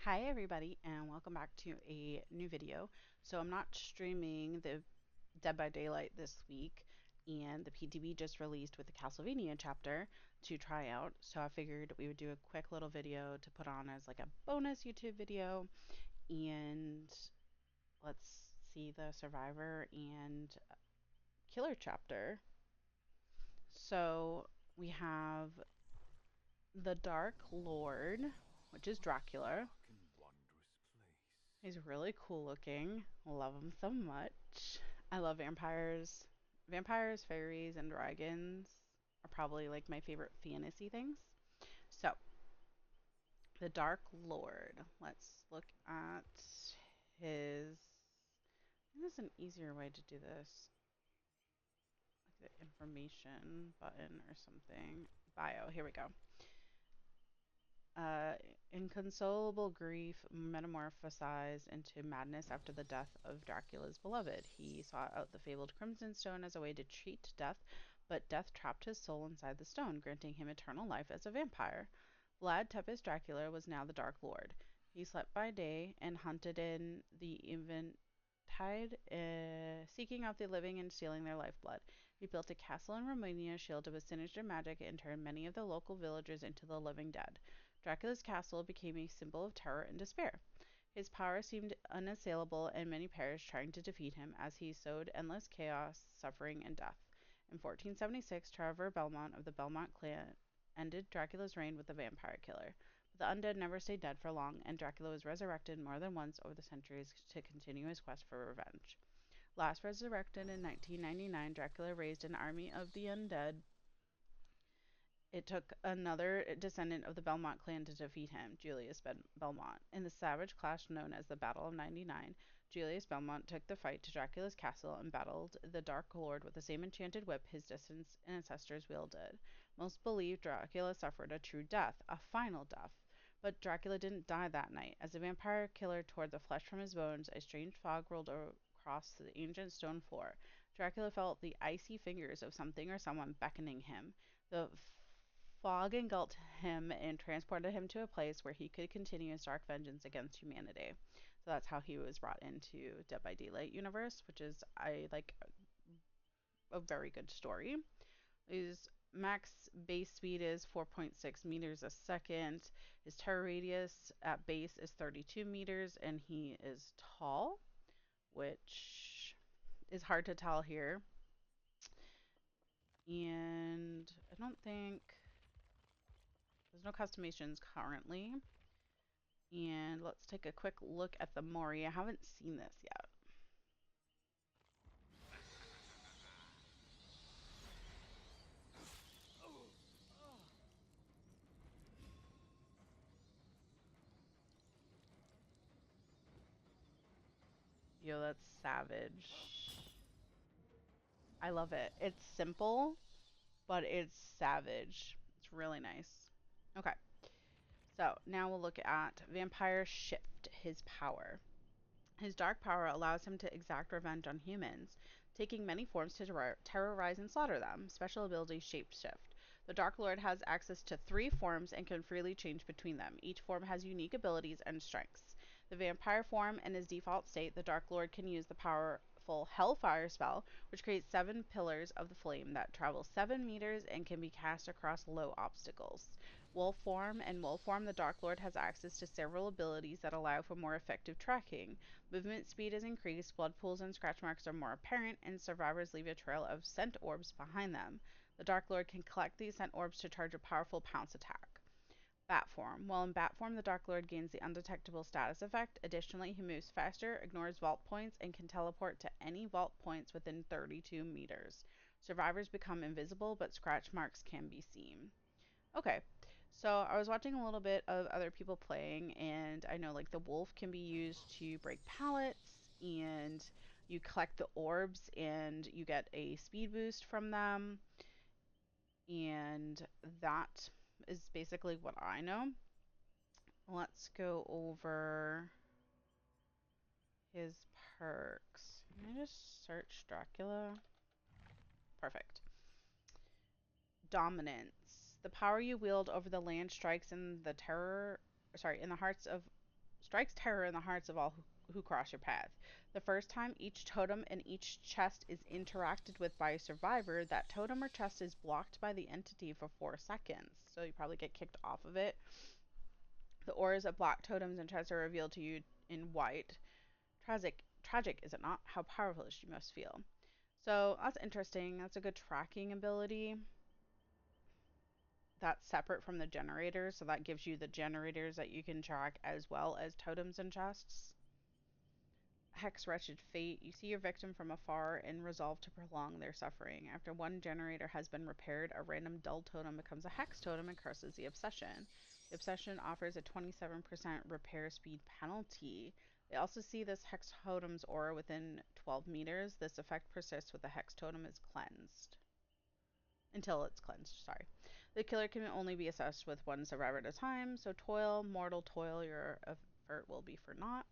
Hi everybody and welcome back to a new video. So I'm not streaming the Dead by Daylight this week, and the PTB just released with the Castlevania chapter to try out. So I figured we would do a quick little video to put on as like a bonus YouTube video, and let's see the Survivor and Killer chapter. So we have the Dark Lord, which is Dracula. He's really cool looking. Love him so much. I love vampires. Vampires, fairies, and dragons are probably like my favorite fantasy things. So, the Dark Lord. Let's look at his. This is an easier way to do this. Like the information button or something. Bio. Here we go. Uh, Inconsolable grief metamorphosized into madness after the death of Dracula's beloved. He sought out the fabled Crimson Stone as a way to cheat death, but death trapped his soul inside the stone, granting him eternal life as a vampire. Vlad Tepes Dracula was now the Dark Lord. He slept by day and hunted in the eventide, seeking out the living and stealing their lifeblood. He built a castle in Romania shielded with sinister magic and turned many of the local villagers into the living dead. Dracula's castle became a symbol of terror and despair. His power seemed unassailable, and many perished trying to defeat him as he sowed endless chaos, suffering, and death. In 1476, Trevor Belmont of the Belmont clan ended Dracula's reign with the vampire killer. But the undead never stayed dead for long, and Dracula was resurrected more than once over the centuries to continue his quest for revenge. Last resurrected in 1999, Dracula raised an army of the undead. It took another descendant of the Belmont clan to defeat him, Julius Belmont. In the savage clash known as the Battle of 99, Julius Belmont took the fight to Dracula's castle and battled the Dark Lord with the same enchanted whip his distant ancestors wielded. Most believe Dracula suffered a true death, a final death. But Dracula didn't die that night. As the vampire killer tore the flesh from his bones, a strange fog rolled across the ancient stone floor. Dracula felt the icy fingers of something or someone beckoning him. The fog engulfed him and transported him to a place where he could continue his dark vengeance against humanity. So that's how he was brought into Dead by Daylight universe, which is I like a very good story. His max base speed is 4.6 meters a second. His terror radius at base is 32 meters, and he is tall, which is hard to tell here. And I don't think there's no customizations currently. And let's take a quick look at the Mori. I haven't seen this yet. Yo, that's savage. I love it. It's simple, but it's savage. It's really nice. Okay, so now we'll look at Vampire Shift, his power. His dark power allows him to exact revenge on humans, taking many forms to terrorize and slaughter them. Special ability Shapeshift. The Dark Lord has access to 3 forms and can freely change between them. Each form has unique abilities and strengths. The vampire form, in his default state, the Dark Lord can use the powerful Hellfire spell, which creates 7 pillars of the flame that travel 7 meters and can be cast across low obstacles. Wolf form. In Wolf form, the Dark Lord has access to several abilities that allow for more effective tracking. Movement speed is increased, blood pools and scratch marks are more apparent, and survivors leave a trail of scent orbs behind them. The Dark Lord can collect these scent orbs to charge a powerful pounce attack. Bat form. While in bat form, the Dark Lord gains the undetectable status effect. Additionally, he moves faster, ignores vault points, and can teleport to any vault points within 32 meters. Survivors become invisible, but scratch marks can be seen. Okay, so I was watching a little bit of other people playing, and I know like the wolf can be used to break pallets, and you collect the orbs and you get a speed boost from them, and that is basically what I know. Let's go over his perks. Can I just search Dracula? Perfect. Dominance. The power you wield over the land strikes in the hearts of strikes terror in the hearts of all who cross your path. The first time each totem and each chest is interacted with by a survivor, that totem or chest is blocked by the entity for 4 seconds. So you probably get kicked off of it. The auras of black totems and chests are revealed to you in white. Tragic, is it not? How powerless you must feel. So that's interesting. That's a good tracking ability. That's separate from the generators, so that gives you the generators that you can track as well as totems and chests. Hex Wretched Fate. You see your victim from afar and resolve to prolong their suffering. After one generator has been repaired, a random dull totem becomes a hex totem and curses the obsession. The obsession offers a 27% repair speed penalty. They also see this hex totem's aura within 12 meters. This effect persists with the hex totem is cleansed. Until it's cleansed, sorry. The killer can only be assessed with one survivor at a time, so toil, mortal toil, your effort will be for naught.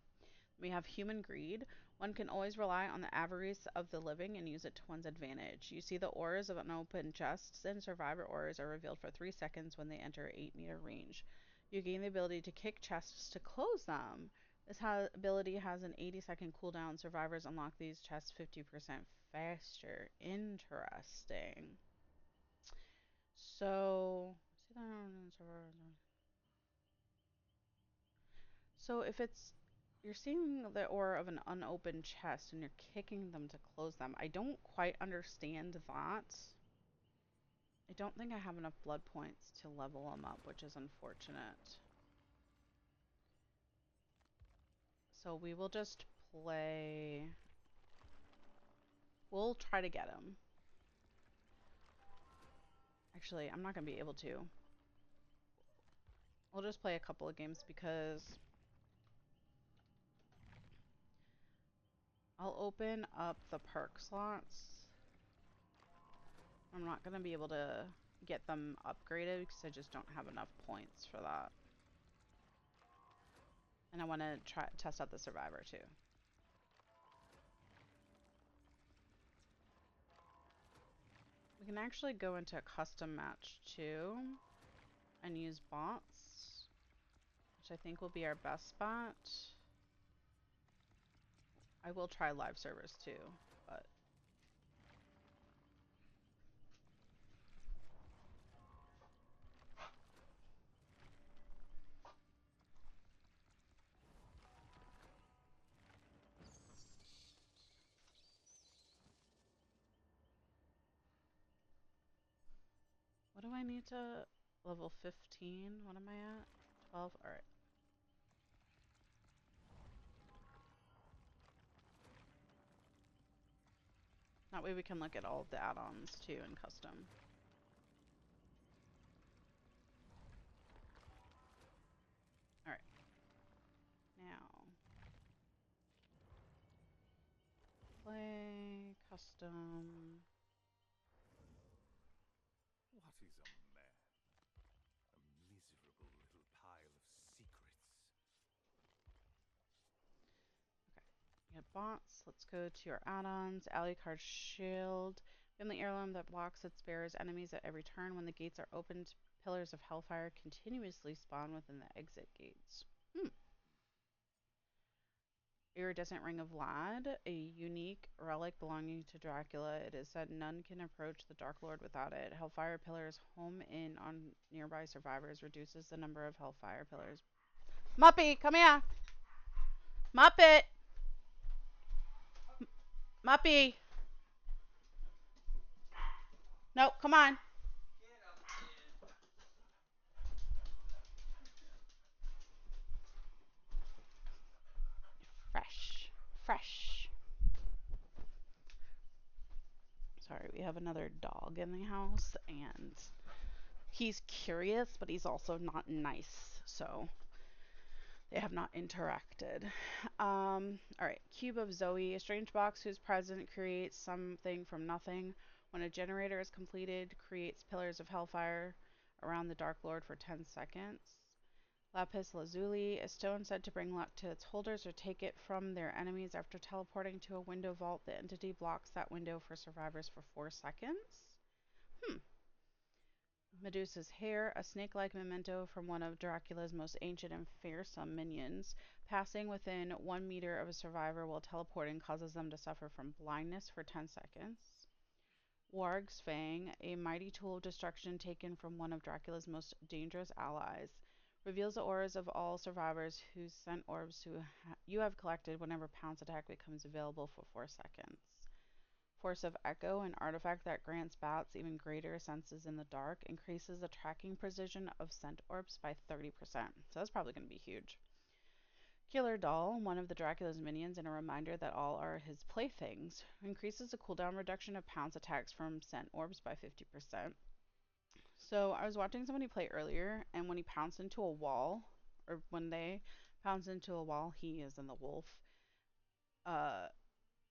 We have human greed. One can always rely on the avarice of the living and use it to one's advantage. You see the auras of unopened chests, and survivor auras are revealed for 3 seconds when they enter 8-meter range. You gain the ability to kick chests to close them. This ability has an 80-second cooldown. Survivors unlock these chests 50% faster. Interesting. So, if it's you're seeing the aura of an unopened chest and you're kicking them to close them, I don't quite understand that. I don't think I have enough blood points to level them up, which is unfortunate. So we will just play. We'll try to get him. Actually, I'm not going to be able to. We'll just play a couple of games because I'll open up the perk slots. I'm not going to be able to get them upgraded because I just don't have enough points for that. And I want to try test out the survivor too. We can actually go into a custom match too and use bots, which I think will be our best spot. I will try live servers too, but what do I need to level 15? What am I at? 12? All right. That way we can look at all of the add-ons too in custom. All right. Now, play custom. What is a man? A miserable little pile of secrets. Okay. We have bots. Let's go to our add-ons. Alucard Shield. Family heirloom that blocks its bearer's enemies at every turn. When the gates are opened, pillars of hellfire continuously spawn within the exit gates. Iridescent Ring of Vlad, a unique relic belonging to Dracula. It is said none can approach the Dark Lord without it. Hellfire pillars home in on nearby survivors, reduces the number of Hellfire pillars. Muppy, come here! Muppet! Muppy! No, come on. Fresh. Fresh. Sorry, we have another dog in the house, and he's curious, but he's also not nice, so they have not interacted. Alright, Cube of Zoe. A strange box whose president creates something from nothing. When a generator is completed, creates pillars of hellfire around the Dark Lord for 10 seconds. Lapis Lazuli. A stone said to bring luck to its holders or take it from their enemies. After teleporting to a window vault, the entity blocks that window for survivors for 4 seconds. Medusa's hair, a snake-like memento from one of Dracula's most ancient and fearsome minions. Passing within 1 meter of a survivor while teleporting causes them to suffer from blindness for 10 seconds. Warg's Fang, a mighty tool of destruction taken from one of Dracula's most dangerous allies, reveals the auras of all survivors whose scent orbs you have collected whenever Pounce attack becomes available for 4 seconds. Force of Echo, an artifact that grants bats even greater senses in the dark, increases the tracking precision of scent orbs by 30%. So that's probably going to be huge. Killer Doll, one of the Dracula's minions and a reminder that all are his playthings, increases the cooldown reduction of Pounce attacks from scent orbs by 50%. So I was watching somebody play earlier, and when he pounced into a wall, or when they pounced into a wall, he is in the wolf, uh,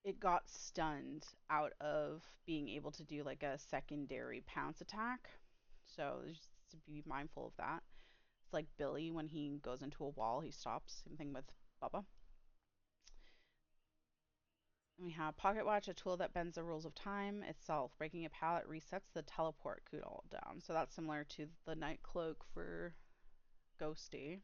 it got stunned out of being able to do like a secondary pounce attack. So just to be mindful of that. It's like Billy when he goes into a wall, he stops. Same thing with Bubba. We have Pocket Watch, a tool that bends the rules of time itself. Breaking a pallet resets the teleport cooldown. So that's similar to the Night Cloak for Ghosty.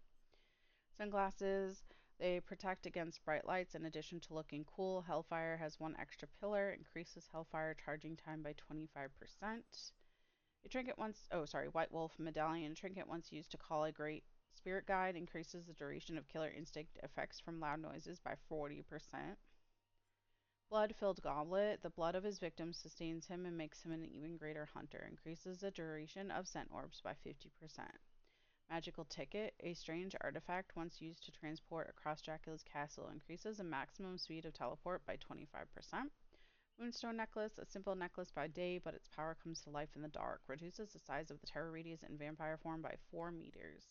Sunglasses, they protect against bright lights in addition to looking cool. Hellfire has one extra pillar, increases Hellfire charging time by 25%. A trinket once, oh sorry, White Wolf Medallion, trinket once used to call a great spirit guide, increases the duration of killer instinct effects from loud noises by 40%. Blood-filled goblet, the blood of his victims sustains him and makes him an even greater hunter, increases the duration of scent orbs by 50%. Magical Ticket, a strange artifact once used to transport across Dracula's castle, increases the maximum speed of teleport by 25%. Moonstone Necklace, a simple necklace by day, but its power comes to life in the dark, reduces the size of the terror radius in vampire form by 4 meters.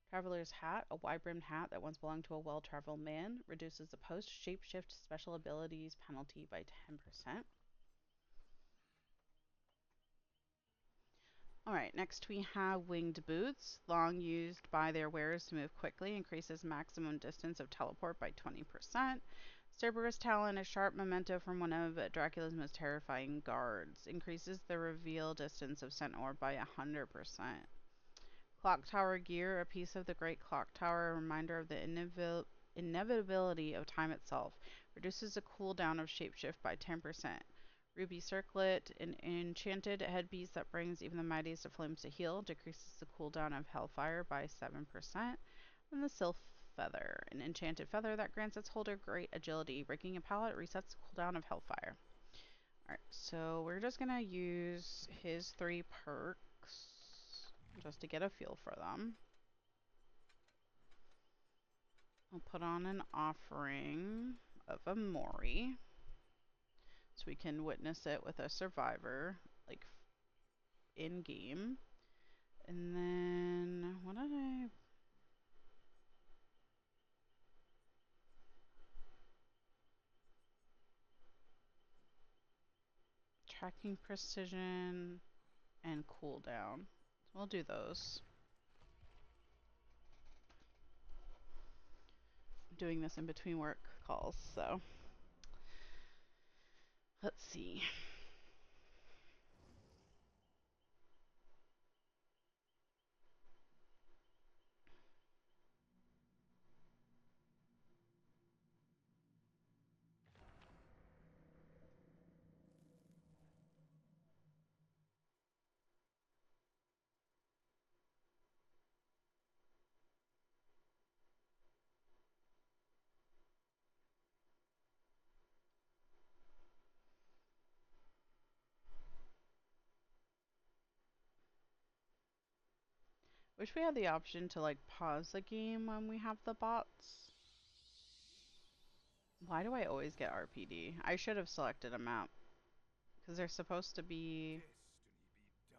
Traveler's Hat, a wide-brimmed hat that once belonged to a well-traveled man, reduces the post-shapeshift special abilities penalty by 10%. Alright, next we have Winged Boots, long used by their wearers to move quickly, increases maximum distance of teleport by 20%. Cerberus Talon, a sharp memento from one of Dracula's most terrifying guards, increases the reveal distance of scent orb by 100%. Clock Tower Gear, a piece of the Great Clock Tower, a reminder of the inevitability of time itself, reduces the cooldown of shapeshift by 10%. Ruby Circlet, an enchanted headpiece that brings even the mightiest of flames to heal, decreases the cooldown of Hellfire by 7%. And the Sylph Feather, an enchanted feather that grants its holder great agility. Breaking a pallet resets the cooldown of Hellfire. Alright, so we're just gonna use his 3 perks just to get a feel for them. I'll put on an offering of a Mori so we can witness it with a survivor, like in game. And then what did I tracking precision and cooldown. So we'll do those. I'm doing this in between work calls, so let's see. Wish we had the option to like pause the game when we have the bots. Why do I always get RPD? I should have selected a map. Because they're supposed to be Destiny be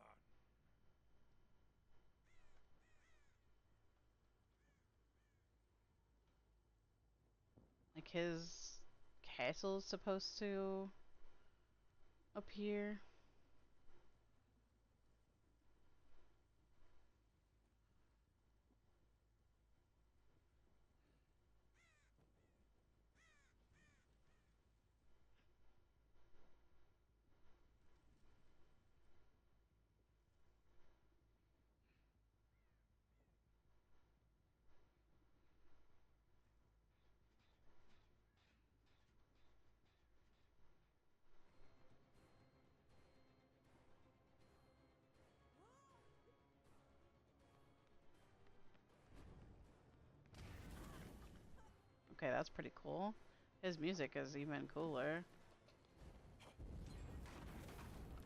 done. like his castle's supposed to appear. Okay, that's pretty cool. His music is even cooler.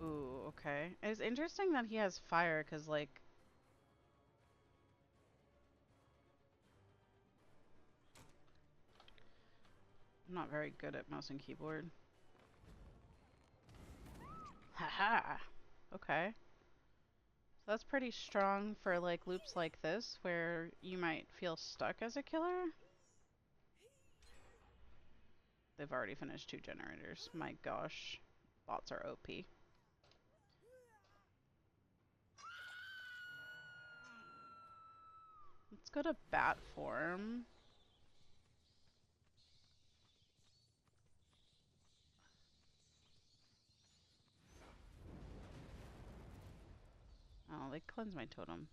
Ooh, okay. It's interesting that he has fire, because, like, I'm not very good at mouse and keyboard. Haha! Okay. So that's pretty strong for, like, loops like this, where you might feel stuck as a killer. They've already finished 2 generators. My gosh. Bots are OP. Let's go to bat form. Oh, they cleanse my totem.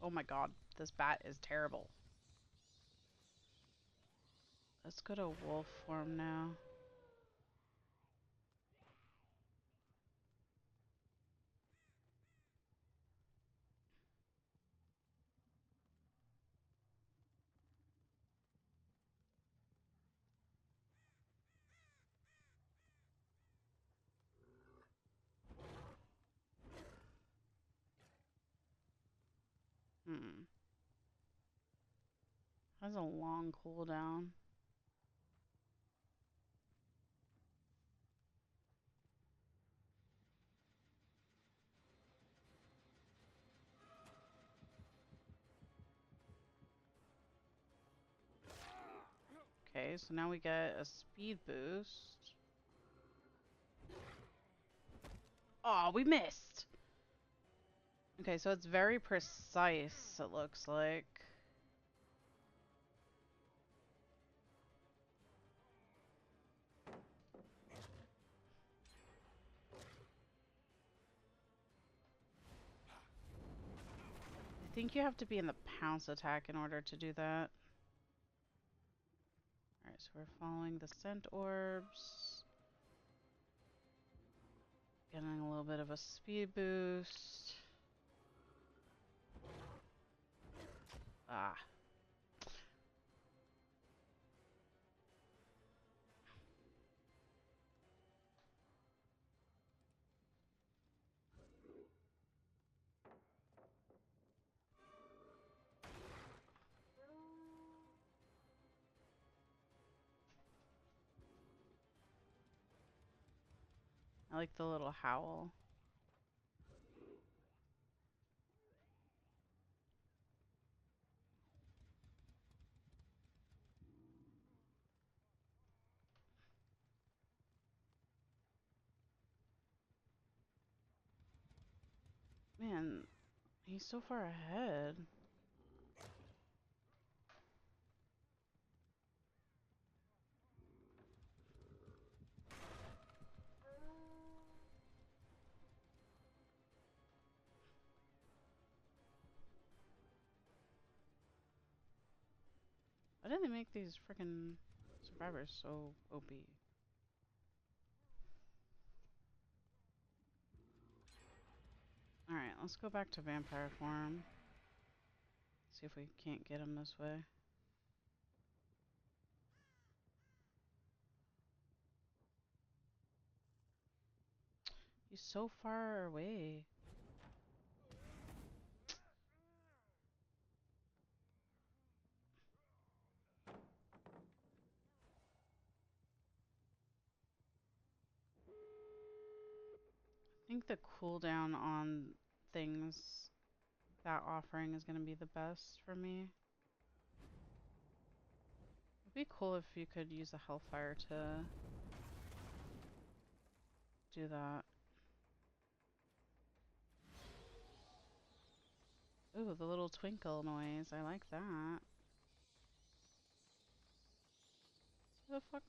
Oh my god, this bat is terrible. Let's go to wolf form now. Hmm. Has a long cooldown. Okay, so now we get a speed boost. Oh, we missed! Okay, so it's very precise, it looks like. I think you have to be in the pounce attack in order to do that. Alright, so we're following the scent orbs. Getting a little bit of a speed boost. Ah. I like the little howl. Man, he's so far ahead. Why did they make these freaking survivors so OP? Alright, let's go back to vampire form. See if we can't get him this way. He's so far away. I think the cooldown on things, that offering is going to be the best for me. It'd be cool if you could use a Hellfire to do that. Ooh, the little twinkle noise. I like that. Who the fuck?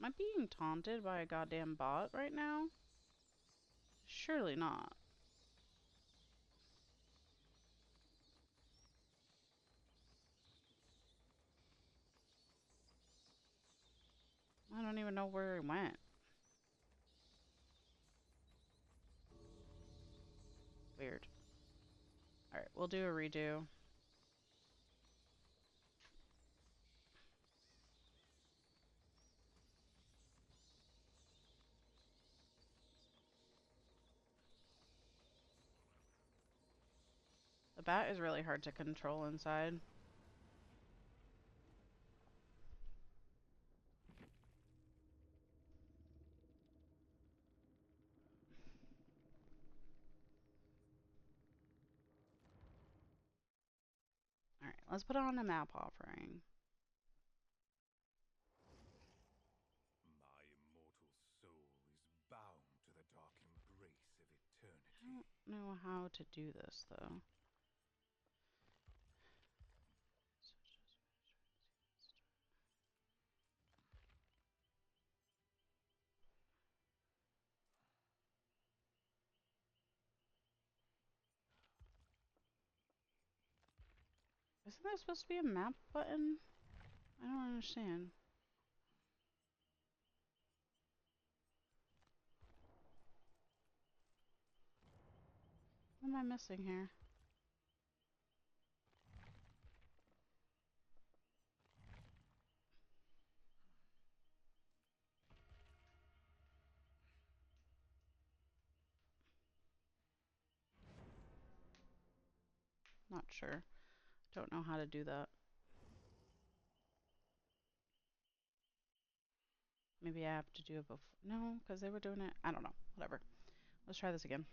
Am I being taunted by a goddamn bot right now? Surely not. I don't even know where it went. Weird. Alright, we'll do a redo. The bat is really hard to control inside. Alright, let's put on a map offering. My immortal soul is bound to the dark embrace of I eternity. don't know how to do this, though. Isn't there supposed to be a map button? I don't understand. What am I missing here? Not sure. Don't know how to do that. Maybe I have to do it before. No, because they were doing it. I don't know. Whatever. Let's try this again.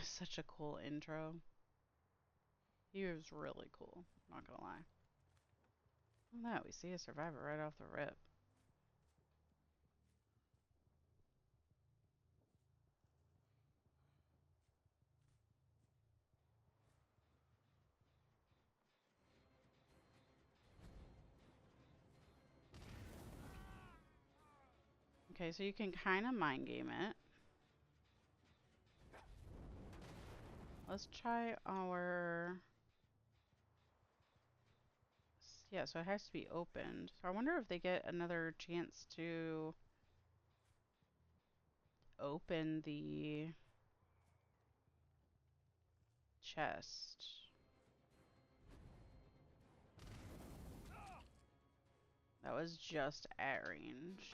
Such a cool intro. He was really cool. Not gonna lie. Look at that. We see a survivor right off the rip. Okay, so you can kind of mind game it. Let's try our... Yeah, so it has to be opened. So I wonder if they get another chance to open the chest. That was just at range.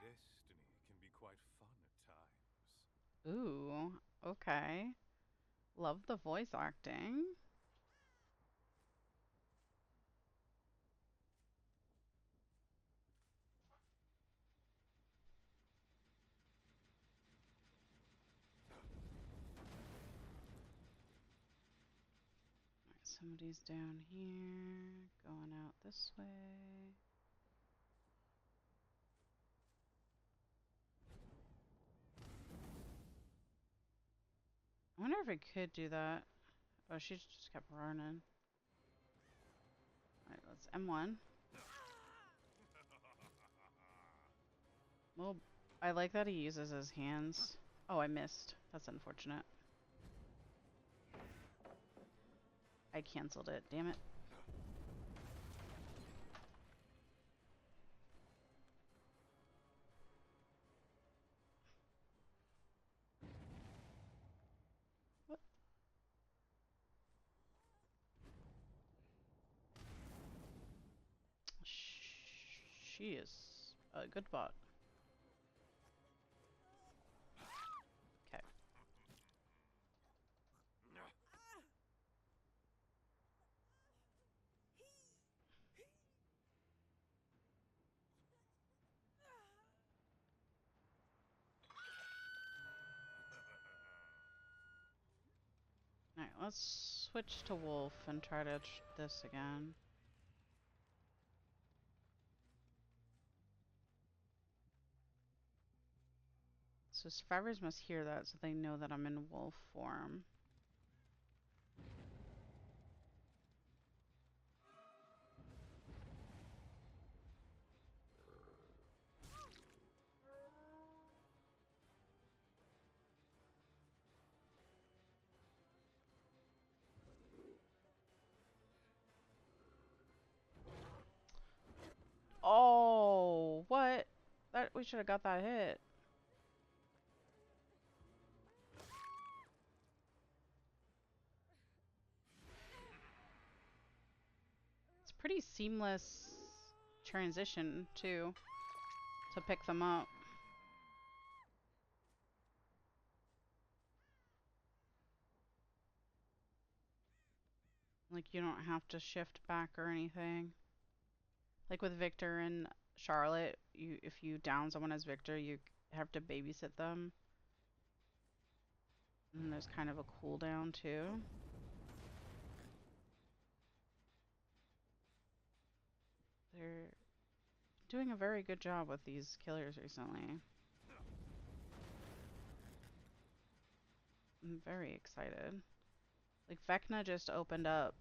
Destiny can be quite fun at times. Ooh, okay. Love the voice acting. Alright, somebody's down here, going out this way. I wonder if it could do that. Oh, she just kept running. Alright, let's M1. Well, I like that he uses his hands. Oh, I missed. That's unfortunate. I canceled it. Damn it. What? She is a good bot. Okay. Let's switch to wolf and try to this again. So survivors must hear that so they know that I'm in wolf form. Oh, what? That we should have got that hit. It's pretty seamless transition too to pick them up. Like you don't have to shift back or anything. Like with Victor and Charlotte, if you down someone as Victor, you have to babysit them. And there's kind of a cooldown too. They're doing a very good job with these killers recently. I'm very excited. Like Vecna just opened up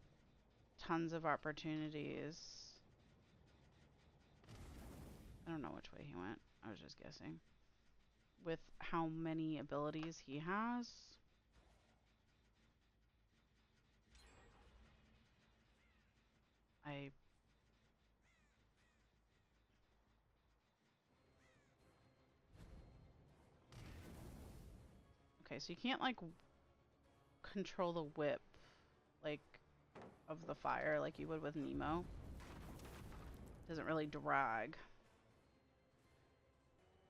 tons of opportunities. I don't know which way he went. I was just guessing. With how many abilities he has. I Okay, so you can't like control the whip like of the fire like you would with Nemo. Doesn't really drag.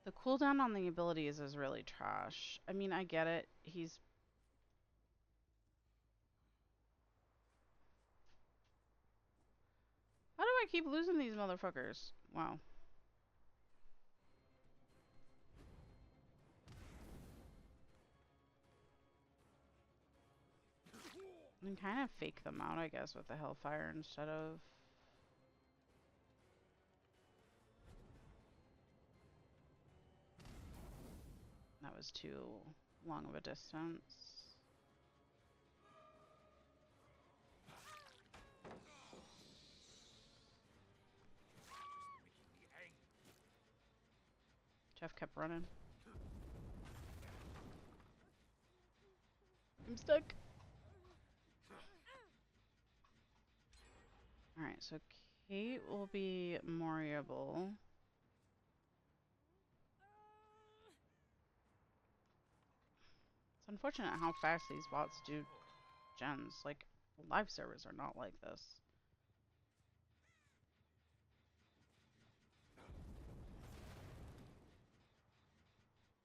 The cooldown on the abilities is really trash. I mean, I get it. How do I keep losing these motherfuckers? Wow. I can kind of fake them out, I guess, with the Hellfire instead of... That was too long of a distance. Jeff kept running. I'm stuck. Alright, so Kate will be Moriable. It's unfortunate how fast these bots do gens. Like, live servers are not like this.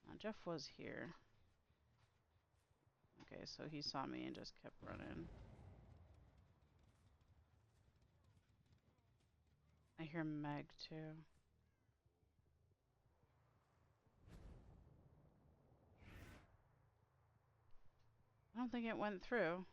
Now, Jeff was here. Okay, so he saw me and just kept running. I hear Meg too. I don't think it went through.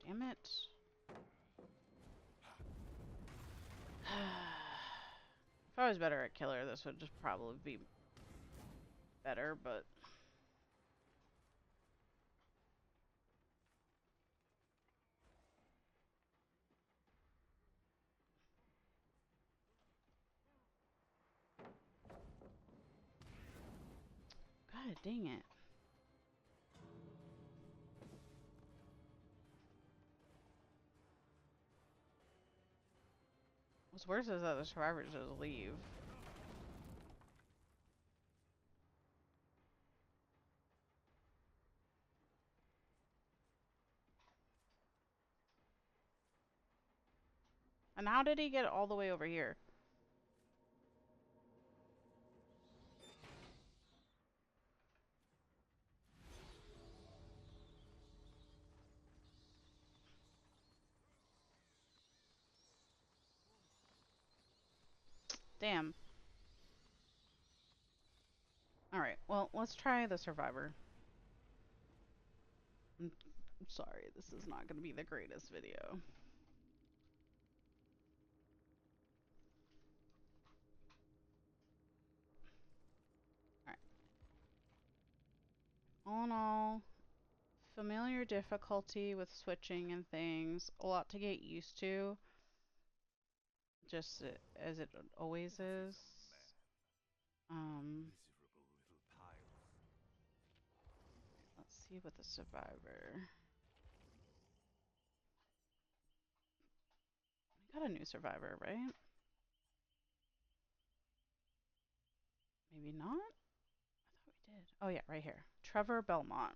Damn it. If I was better at killer, this would just probably be better, but... God dang it. What's worse is that the survivors just leave. And how did he get all the way over here? Damn. Alright, well, let's try the survivor. I'm sorry, this is not going to be the greatest video. Alright. All in all, familiar difficulty with switching and things. A lot to get used to. Just as it always is. Miserable little pile of... Let's see what the survivor. We got a new survivor, right? Maybe not? I thought we did. Oh yeah, right here. Trevor Belmont.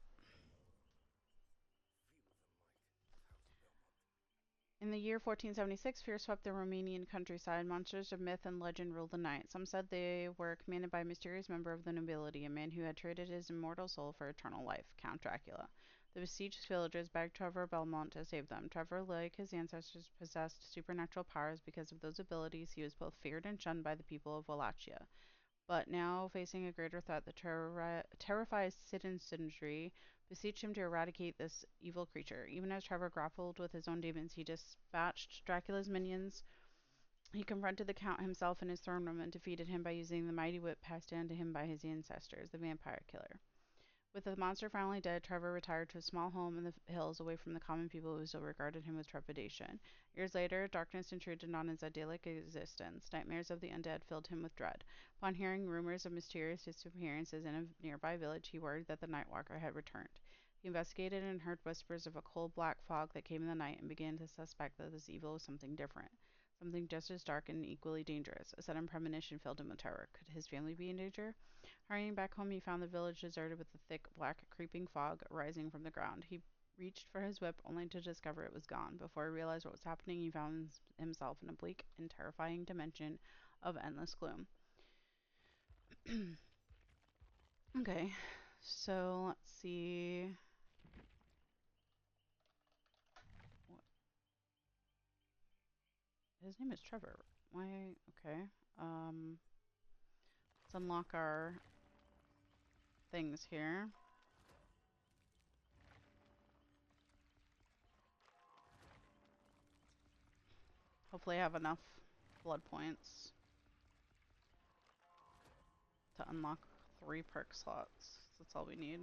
In the year 1476, fear swept the Romanian countryside. Monsters of myth and legend ruled the night. Some said they were commanded by a mysterious member of the nobility, a man who had traded his immortal soul for eternal life, Count Dracula. The besieged villagers begged Trevor Belmont to save them. Trevor, like his ancestors, possessed supernatural powers. Because of those abilities, he was both feared and shunned by the people of Wallachia. But now, facing a greater threat, the terrified citizenry beseeched him to eradicate this evil creature. Even as Trevor grappled with his own demons, he dispatched Dracula's minions. He confronted the Count himself in his throne room and defeated him by using the mighty whip passed down to him by his ancestors, the vampire killer. With the monster finally dead, Trevor retired to a small home in the hills away from the common people who still regarded him with trepidation. Years later, darkness intruded on his idyllic existence. Nightmares of the undead filled him with dread. Upon hearing rumors of mysterious disappearances in a nearby village, he worried that the Nightwalker had returned. He investigated and heard whispers of a cold black fog that came in the night and began to suspect that this evil was something different. Something just as dark and equally dangerous. A sudden premonition filled him with terror. Could his family be in danger? Hurrying back home, he found the village deserted with the thick, black, creeping fog rising from the ground. He reached for his whip only to discover it was gone. Before he realized what was happening, he found himself in a bleak and terrifying dimension of endless gloom. Okay, so let's see. What? His name is Trevor. Why? Okay. Let's unlock our things here. Hopefully I have enough blood points to unlock 3 perk slots. That's all we need.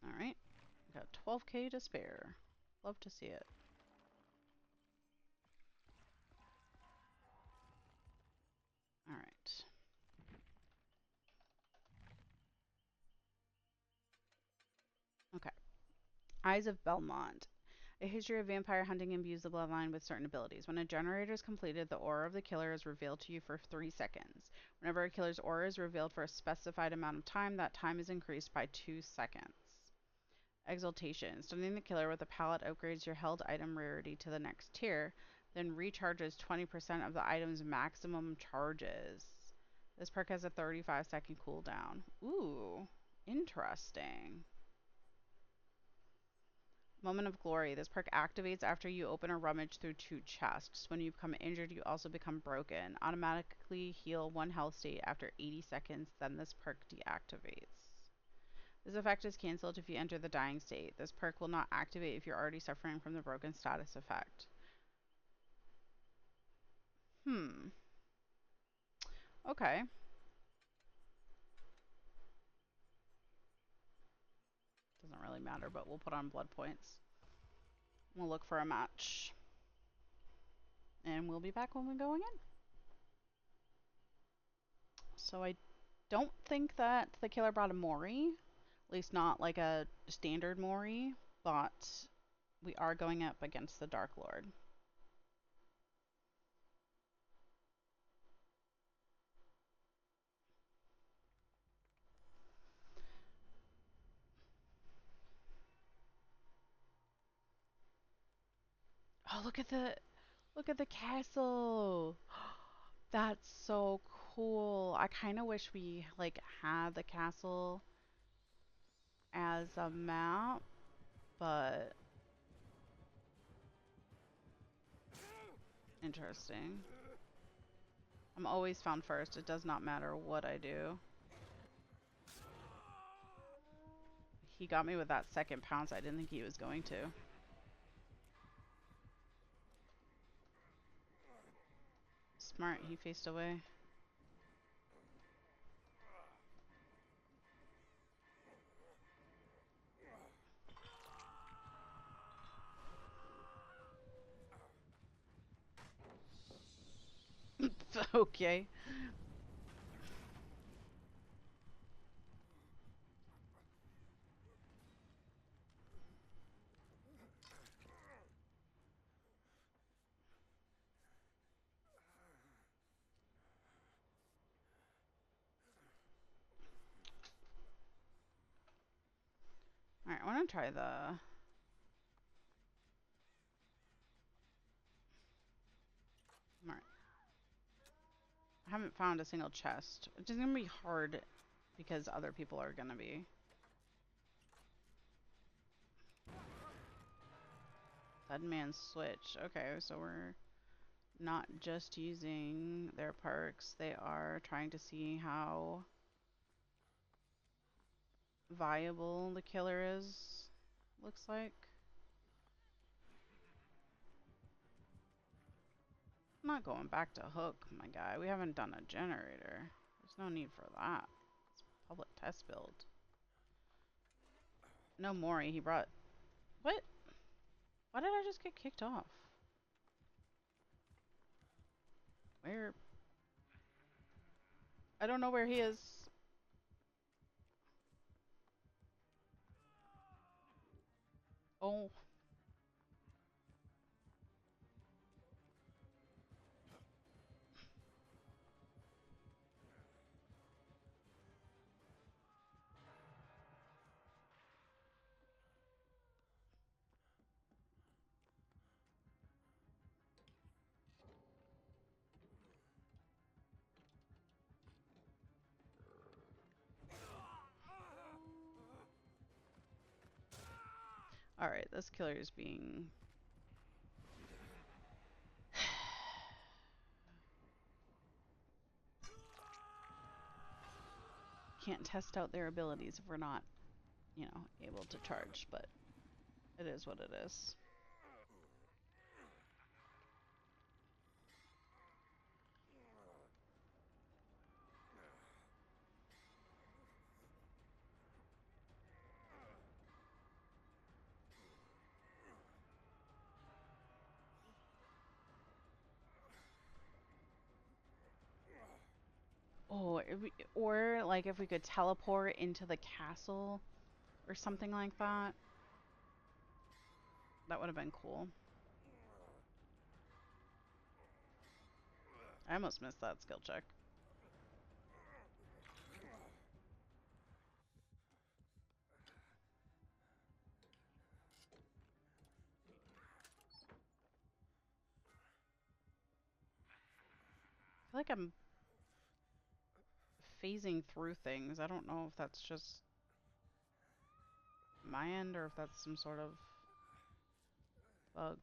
Alright. Got 12k to spare. Love to see it. Alright. Okay. Eyes of Belmont. A history of vampire hunting imbues the bloodline with certain abilities. When a generator is completed, the aura of the killer is revealed to you for 3 seconds. Whenever a killer's aura is revealed for a specified amount of time, that time is increased by 2 seconds. Exaltation. Stunning the killer with a pallet upgrades your held item rarity to the next tier, then recharges 20% of the item's maximum charges. This perk has a 35-second cooldown. Ooh, interesting. Moment of Glory. This perk activates after you open or rummage through 2 chests. When you become injured, you also become broken. Automatically heal 1 health state after 80 seconds, then this perk deactivates. This effect is cancelled if you enter the dying state. This perk will not activate if you're already suffering from the broken status effect. Okay. Doesn't really matter, but we'll put on blood points. We'll look for a match. And we'll be back when we go again. So I don't think that the killer brought a Mori. At least not like a standard Mori. But we are going up against the Dark Lord. look at the castle. That's so cool. I kind of wish we like had the castle as a map, but interesting. I'm always found first. It does not matter what I do. He got me with that second pounce. I didn't think he was going to. Smart, he faced away. Okay. Alright, I want to try the... Alright. I haven't found a single chest, which is going to be hard because other people are going to be. Dead switch. Okay, so we're not just using their perks. They are trying to see how viable the killer is, looks like. I'm not going back to Hook, my guy. We haven't done a generator. There's no need for that. It's public test build. No Mori, he brought... What? Why did I just get kicked off? Where? I don't know where he is. Oh. Alright, this killer is being... Can't test out their abilities if we're not, you know, able to charge, but it is what it is. Oh, or like if we could teleport into the castle or something like that. That would have been cool. I almost missed that skill check. I feel like I'm phasing through things. I don't know if that's just my end or if that's some sort of bug.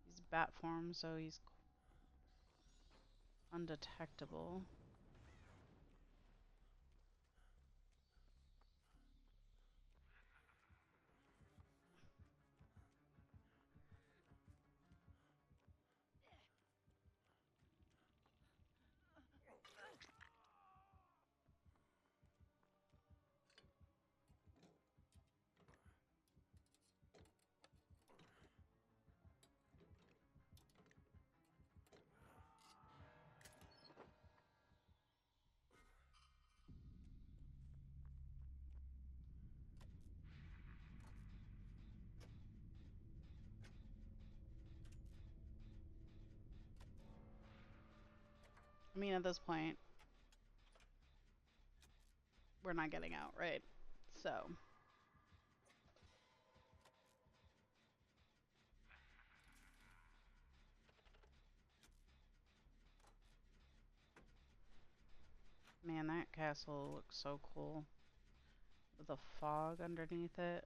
He's bat form, so he's undetectable. I mean, at this point, we're not getting out, right? So... castle looks so cool with the fog underneath it.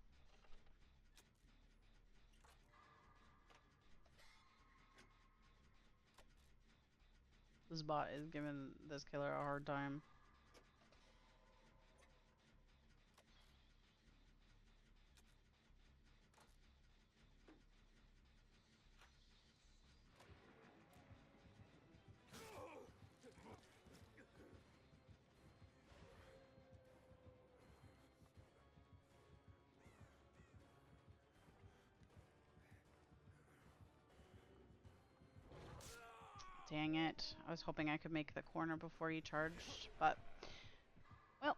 This bot is giving this killer a hard time. Dang it. I was hoping I could make the corner before he charged, but well,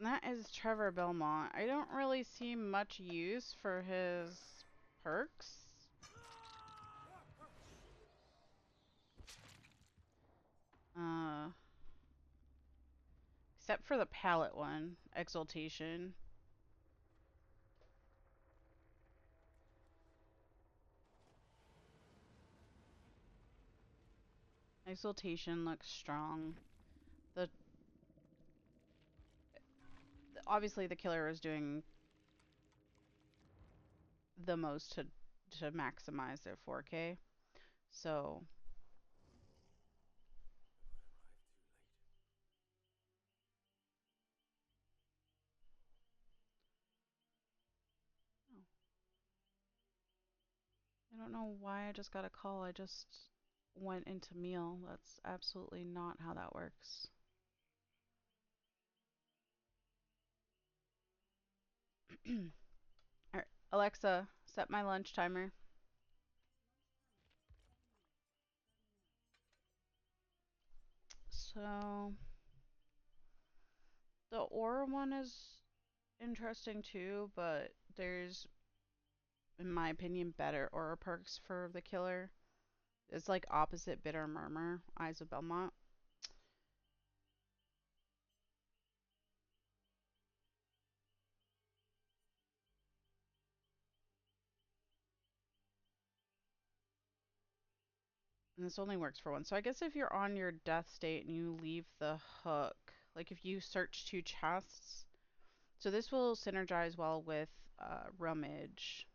that is Trevor Belmont. I don't really see much use for his perks. Uh, except for the palette one, Exaltation. Exaltation looks strong. The obviously the killer is doing the most to maximize their 4K. So oh, I don't know why I just got a call. I just went into meal. That's absolutely not how that works. Alright, Alexa, set my lunch timer. So the aura one is interesting too, but there's, in my opinion, better aura perks for the killer. It's like opposite Bitter Murmur, Eyes of Belmont. And this only works for one. So I guess if you're on your death state and you leave the hook, like if you search two chests, so this will synergize well with Rummage,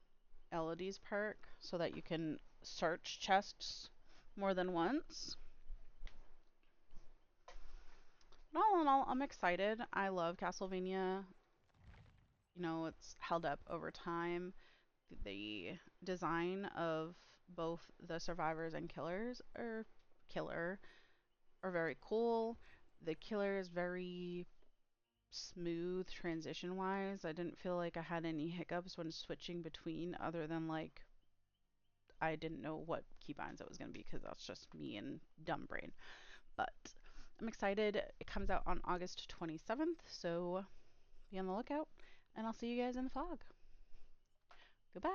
Elodie's perk, so that you can search chests more than once. But all in all, I'm excited. I love Castlevania. You know, it's held up over time. The design of both the survivors and killer are very cool. The killer is very smooth transition wise. I didn't feel like I had any hiccups when switching between, other than like I didn't know what keybinds it was going to be because that's just me and dumb brain. But I'm excited. It comes out on August 27th, so be on the lookout, and I'll see you guys in the fog. Goodbye.